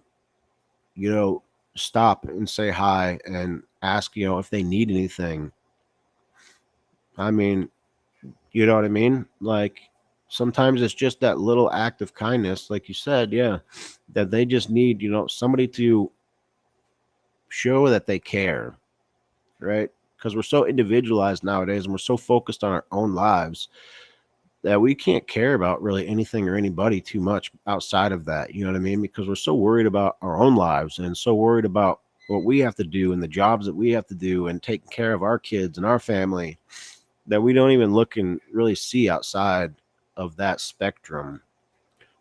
you know, stop and say hi and ask, if they need anything? I mean, you know what I mean? Like, sometimes it's just that little act of kindness, like you said, yeah, that they just need, somebody to show that they care, right? Because we're so individualized nowadays, and we're so focused on our own lives that we can't care about really anything or anybody too much outside of that. You know what I mean? Because we're so worried about our own lives and so worried about what we have to do and the jobs that we have to do and taking care of our kids and our family, that we don't even look and really see outside of that spectrum.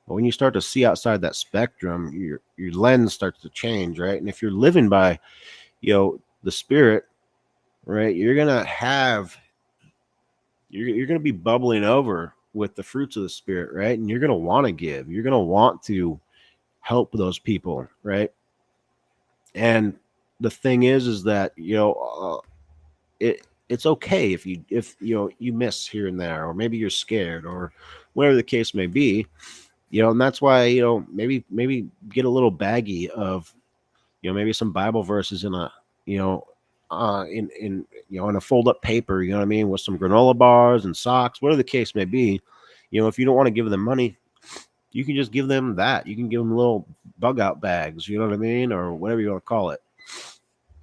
But when you start to see outside that spectrum, your lens starts to change, right? And if you're living by, the spirit, right, you're going to be bubbling over with the fruits of the spirit, right? And you're going to want to give, you're going to want to help those people, right? And the thing is that, it's okay if you miss here and there, or maybe you're scared, or whatever the case may be, and that's why, maybe get a little baggie of, maybe some Bible verses in a, you know, in a fold up paper, you know what I mean, with some granola bars and socks, whatever the case may be. If you don't want to give them money, you can just give them that. You can give them little bug out bags, you know what I mean, or whatever you want to call it.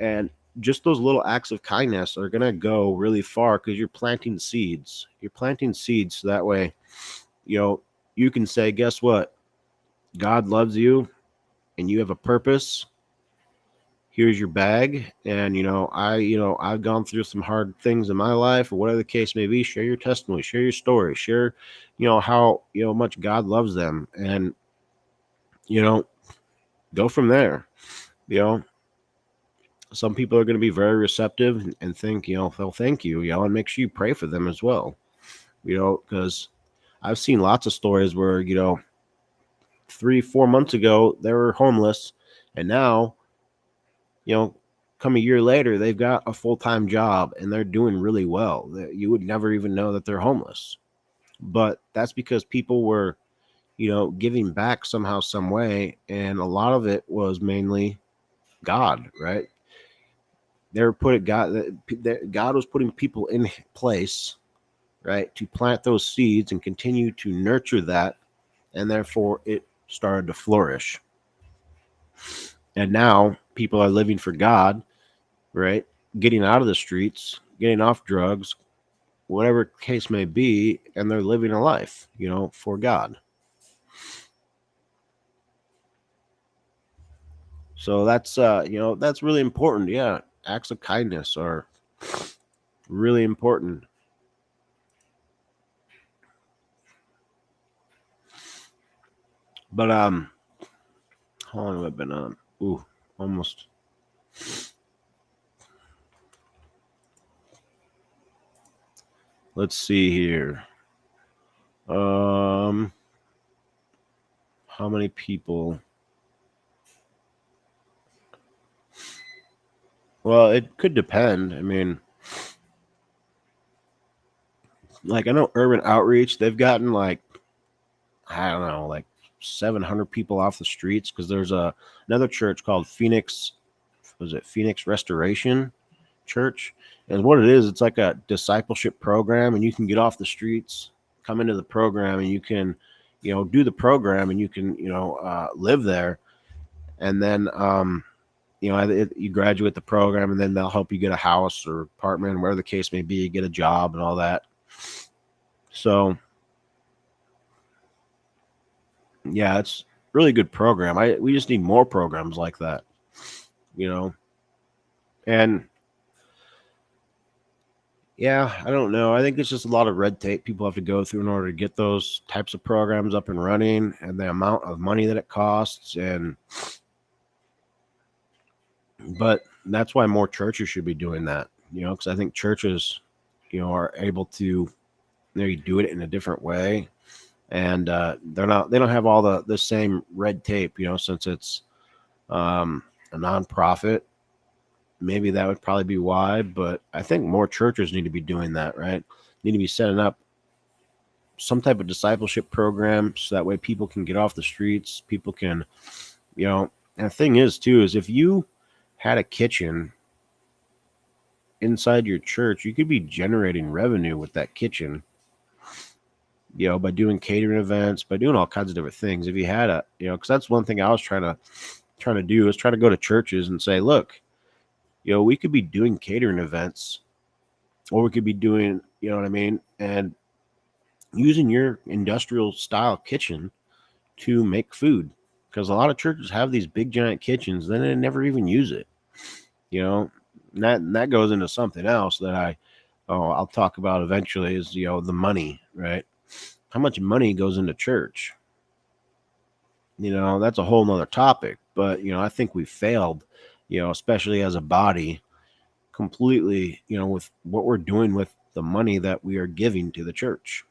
And just those little acts of kindness are gonna go really far, because you're planting seeds. You're planting seeds so that way, you know, you can say, guess what? God loves you, and you have a purpose. Here's your bag. And I've gone through some hard things in my life, or whatever the case may be. Share your testimony, share your story, share how much God loves them, and you know go from there. you know some people are going to be very receptive and think, they'll thank you, and make sure you pray for them as well, because I've seen lots of stories where 3-4 months ago they were homeless, and now, you know, come a year later, they've got a full time job and they're doing really well. You would never even know that they're homeless. But that's because people were, giving back somehow, some way. And a lot of it was mainly God, right? They were putting God was putting people in place, right, to plant those seeds and continue to nurture that. And therefore it started to flourish. And now people are living for God, right? getting out of the streets, getting off drugs, whatever case may be, and they're living a life, for God. So that's really important. Yeah, acts of kindness are really important. But how long have I been on? Ooh, almost. Let's see here. Um, how many people? Well, it could depend. I mean, like I know Urban Outreach, they've gotten like I don't know, like 700 people off the streets because there's another church called Phoenix. Was it Phoenix Restoration Church? And what it is, it's like a discipleship program, and you can get off the streets, come into the program, and you can, do the program, and you can, live there, and then, you graduate the program, and then they'll help you get a house or apartment, whatever the case may be, get a job and all that. So yeah, it's really good program. We just need more programs like that, you know. And yeah, I don't know. I think it's just a lot of red tape people have to go through in order to get those types of programs up and running, and the amount of money that it costs. And but that's why more churches should be doing that, because I think churches, are able to maybe do it in a different way, and they don't have all the same red tape, since it's a nonprofit. Maybe that would probably be why, but I think more churches need to be doing that, right? Need to be setting up some type of discipleship program so that way people can get off the streets, people can, and the thing is too, is if you had a kitchen inside your church, you could be generating revenue with that kitchen, by doing catering events, by doing all kinds of different things. If you had because that's one thing I was trying to do is try to go to churches and say, look, we could be doing catering events, or we could be doing, you know what I mean, and using your industrial style kitchen to make food. Because a lot of churches have these big giant kitchens, then they never even use it. You know, and that goes into something else that I'll talk about eventually is the money, right? How much money goes into church? That's a whole nother topic. But I think we failed, especially as a body, completely, with what we're doing with the money that we are giving to the church,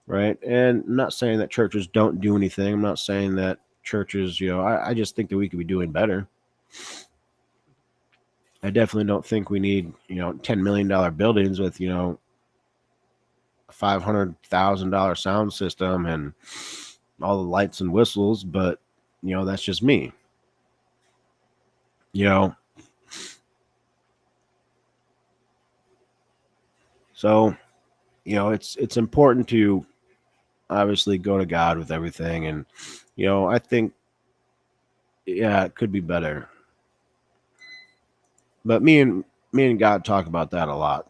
right? And I'm not saying that churches don't do anything. I'm not saying that churches, I just think that we could be doing better. I definitely don't think we need, $10 million buildings with, $500,000 sound system and all the lights and whistles, but that's just me. You know, so it's important to obviously go to God with everything, and I think yeah, it could be better. But me and God talk about that a lot.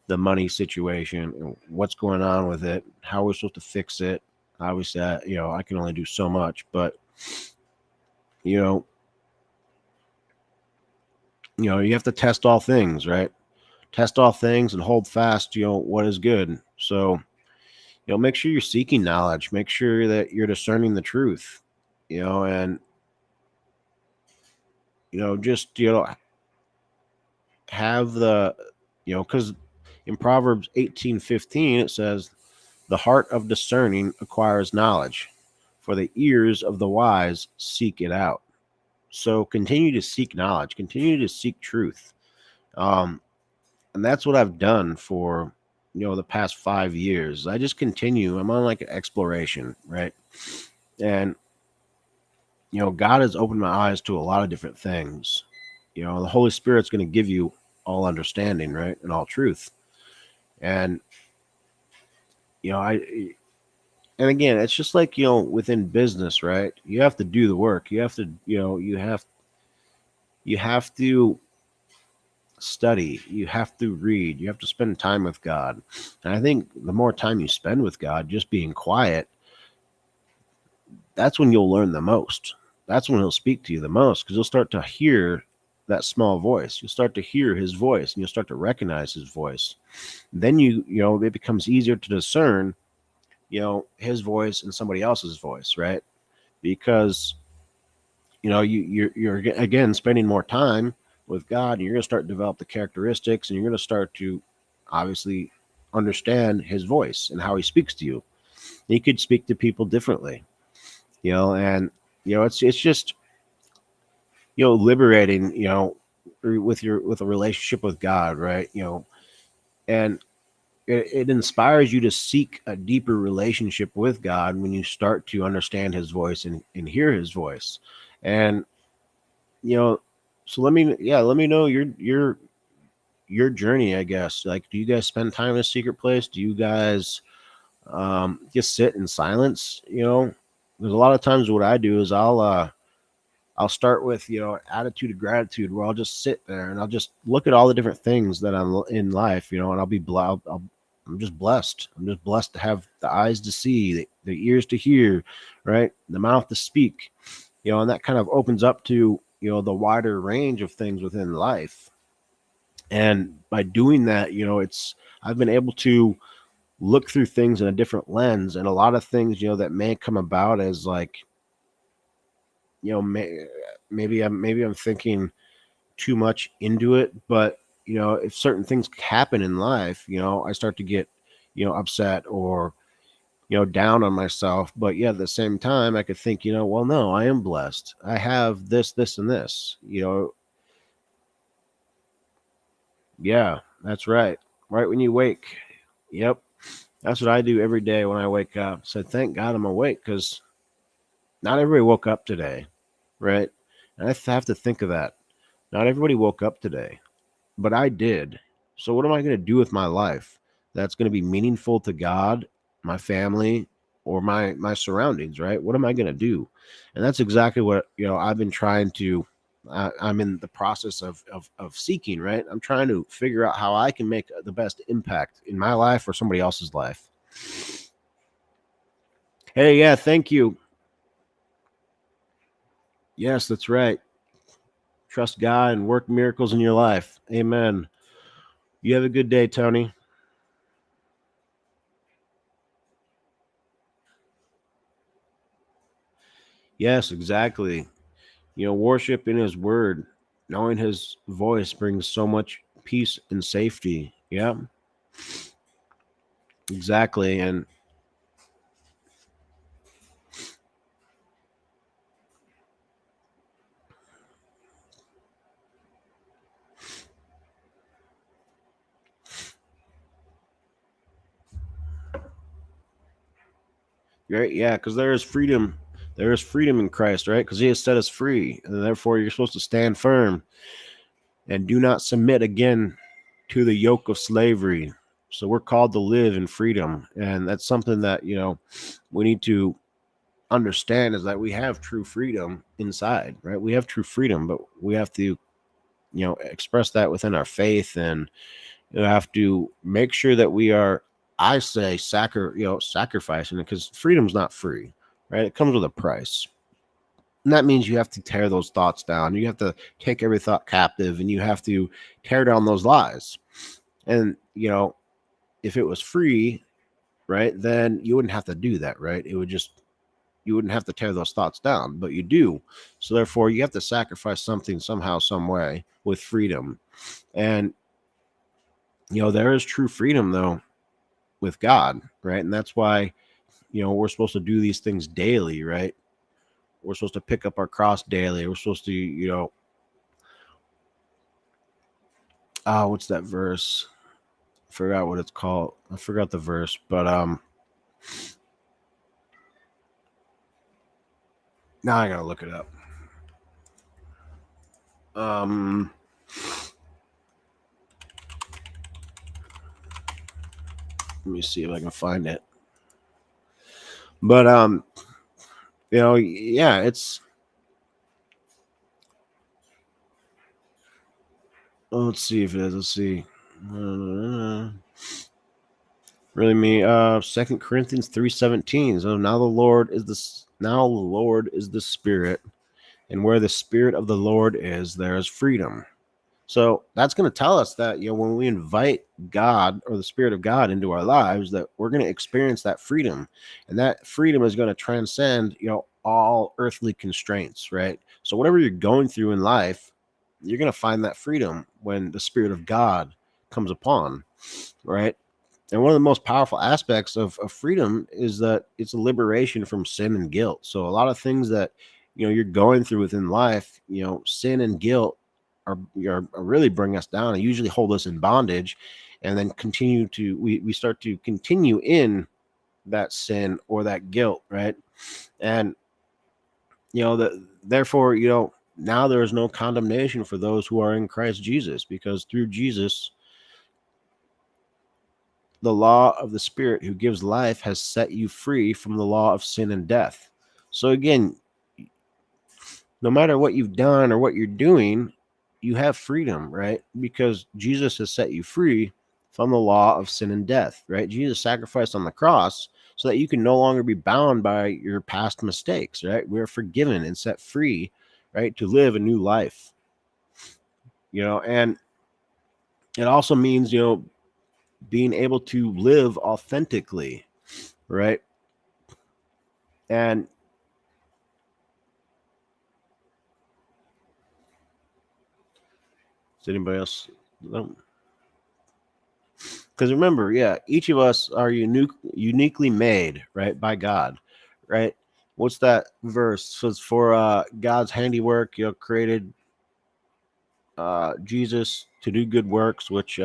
The money situation, what's going on with it, how we're supposed to fix it. Obviously, I can only do so much, but you know, you have to test all things, right? Test all things and hold fast, what is good. So, make sure you're seeking knowledge, make sure that you're discerning the truth, and just have the because in Proverbs 18:15 it says, the heart of discerning acquires knowledge, for the ears of the wise seek it out. So continue to seek knowledge, continue to seek truth. Um, and that's what I've done for, the past 5 years. I just continue. I'm on like an exploration, right? And, God has opened my eyes to a lot of different things. The Holy Spirit's going to give you all understanding, right? And all truth. And, I and again, it's just like, within business, right? You have to do the work. You have to, you have to study, you have to read, you have to spend time with God. And I think the more time you spend with God, just being quiet, that's when you'll learn the most. That's when he'll speak to you the most, because you'll start to hear that small voice. You'll start to hear his voice and you'll start to recognize his voice. Then it becomes easier to discern, his voice and somebody else's voice, right? Because you're again spending more time with God, and you're going to start to develop the characteristics, and you're going to start to obviously understand his voice and how he speaks to you. He could speak to people differently, and it's just liberating, with a relationship with God, right? And it inspires you to seek a deeper relationship with God when you start to understand his voice and hear his voice. And you know so let me know your journey, I guess. Like, do you guys spend time in a secret place? Do you guys just sit in silence? There's a lot of times what I do is I'll start with attitude of gratitude, where I'll just sit there and I'll just look at all the different things that I'm in life, and I'll be I'm just blessed. I'm just blessed to have the eyes to see, the ears to hear, right, the mouth to speak, and that kind of opens up to the wider range of things within life. And by doing that, it's I've been able to look through things in a different lens, and a lot of things that may come about as like maybe I'm thinking too much into it, but if certain things happen in life, I start to get upset or down on myself. But yeah, at the same time, I could think, well, no, I am blessed. I have this and this. Yeah, that's right. Right when you wake. Yep. That's what I do every day when I wake up. So thank God I'm awake, because not everybody woke up today, right? And I have to think of that. Not everybody woke up today, but I did. So what am I going to do with my life that's going to be meaningful to God, my family, or my surroundings, right? What am I going to do? And that's exactly what I've been trying to. I'm in the process of seeking, right? I'm trying to figure out how I can make the best impact in my life or somebody else's life. Hey, yeah, thank you. Yes, that's right. Trust God and work miracles in your life. Amen. You have a good day, Tony. Yes, exactly. Worship in his word, knowing his voice brings so much peace and safety. Yeah, exactly. And right, yeah, because there is freedom. There is freedom in Christ, right? Because he has set us free. And therefore, you're supposed to stand firm and do not submit again to the yoke of slavery. So we're called to live in freedom. And that's something that, we need to understand, is that we have true freedom inside, right? We have true freedom, but we have to, express that within our faith. And you have to make sure that we are, I say, sacrificing it, because freedom's not free, right? It comes with a price. And that means you have to tear those thoughts down. You have to take every thought captive, and you have to tear down those lies. And, if it was free, right, then you wouldn't have to do that, right? You wouldn't have to tear those thoughts down, but you do. So therefore, you have to sacrifice something somehow, some way with freedom. And, there is true freedom, though, with God, right? And that's why, we're supposed to do these things daily, right? We're supposed to pick up our cross daily. We're supposed to, what's that verse? I forgot what it's called. I forgot the verse, but now I gotta look it up. Um, Let me see if I can find it. But yeah, it's let's see if it is. Let's see. Really me. 2 Corinthians 3:17. So now the Lord is the Spirit, and where the Spirit of the Lord is, there is freedom. So that's going to tell us that, when we invite God or the Spirit of God into our lives, that we're going to experience that freedom, and that freedom is going to transcend, all earthly constraints, right? So whatever you're going through in life, you're going to find that freedom when the Spirit of God comes upon, right? And one of the most powerful aspects of freedom is that it's a liberation from sin and guilt. So a lot of things that you're going through within life, sin and guilt are really bring us down and usually hold us in bondage, and then we start to continue in that sin or that guilt, right? And therefore, now there is no condemnation for those who are in Christ Jesus, because through Jesus, the law of the Spirit who gives life has set you free from the law of sin and death. So again, no matter what you've done or what you're doing, you have freedom, right? Because Jesus has set you free from the law of sin and death, right? Jesus sacrificed on the cross so that you can no longer be bound by your past mistakes, right? We're forgiven and set free, right, to live a new life. And it also means, being able to live authentically, right? And does anybody else? Because remember, each of us are uniquely made, right, by God, right? What's that verse? So it's for God's handiwork, created Jesus to do good works, which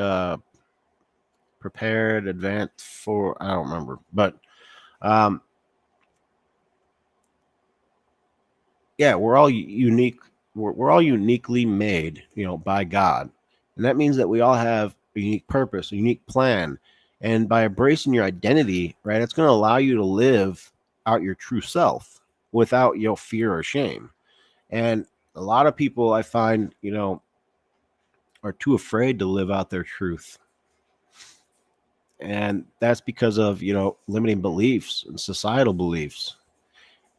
prepared, advanced for. I don't remember, but um, we're all unique. We're all uniquely made, by God, and that means that we all have a unique purpose, a unique plan, and by embracing your identity, right, it's going to allow you to live out your true self without fear or shame. And a lot of people I find, are too afraid to live out their truth, and that's because of limiting beliefs and societal beliefs.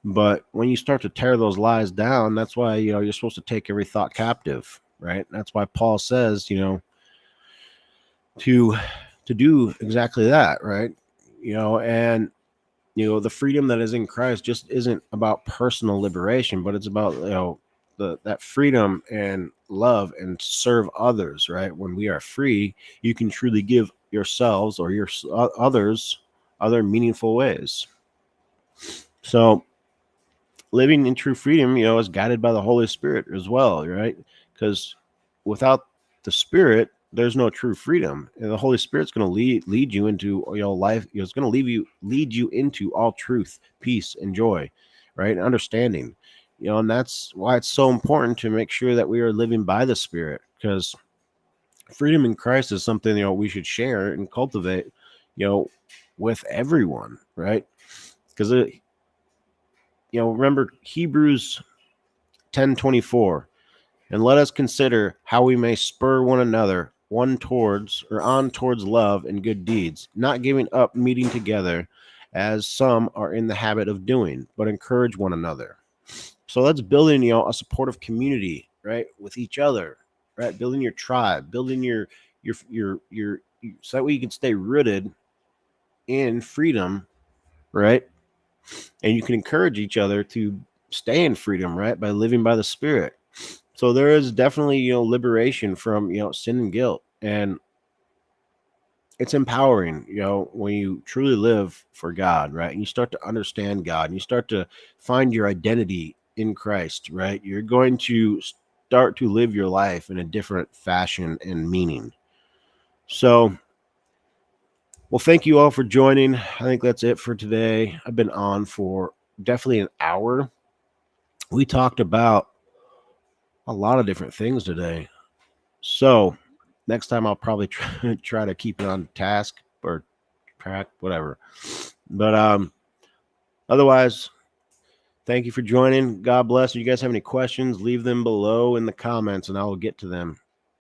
But when you start to tear those lies down, that's why you're supposed to take every thought captive, right? That's why Paul says, to do exactly that, right? And the freedom that is in Christ just isn't about personal liberation, but it's about that freedom and love and serve others, right? When we are free, you can truly give yourselves or your others other meaningful ways. So living in true freedom, is guided by the Holy Spirit as well, right? Because without the Spirit, there's no true freedom, and the Holy Spirit's going to lead you into life. It's going to lead you into all truth, peace, and joy, right? And understanding, and that's why it's so important to make sure that we are living by the Spirit, because freedom in Christ is something we should share and cultivate, with everyone, right? Because remember Hebrews 10:24, and let us consider how we may spur one another on towards love and good deeds, not giving up meeting together as some are in the habit of doing, but encourage one another. So that's building a supportive community, right, with each other, right? Building your tribe, building your so that way you can stay rooted in freedom, right? And you can encourage each other to stay in freedom, right, by living by the Spirit. So there is definitely liberation from sin and guilt, and it's empowering when you truly live for God, right? And you start to understand God, and you start to find your identity in Christ, right? You're going to start to live your life in a different fashion and meaning. So, well, thank you all for joining. I think that's it for today. I've been on for definitely an hour. We talked about a lot of different things today. So next time I'll probably try to keep it on task or track, whatever. But otherwise, thank you for joining. God bless. If you guys have any questions, leave them below in the comments and I will get to them.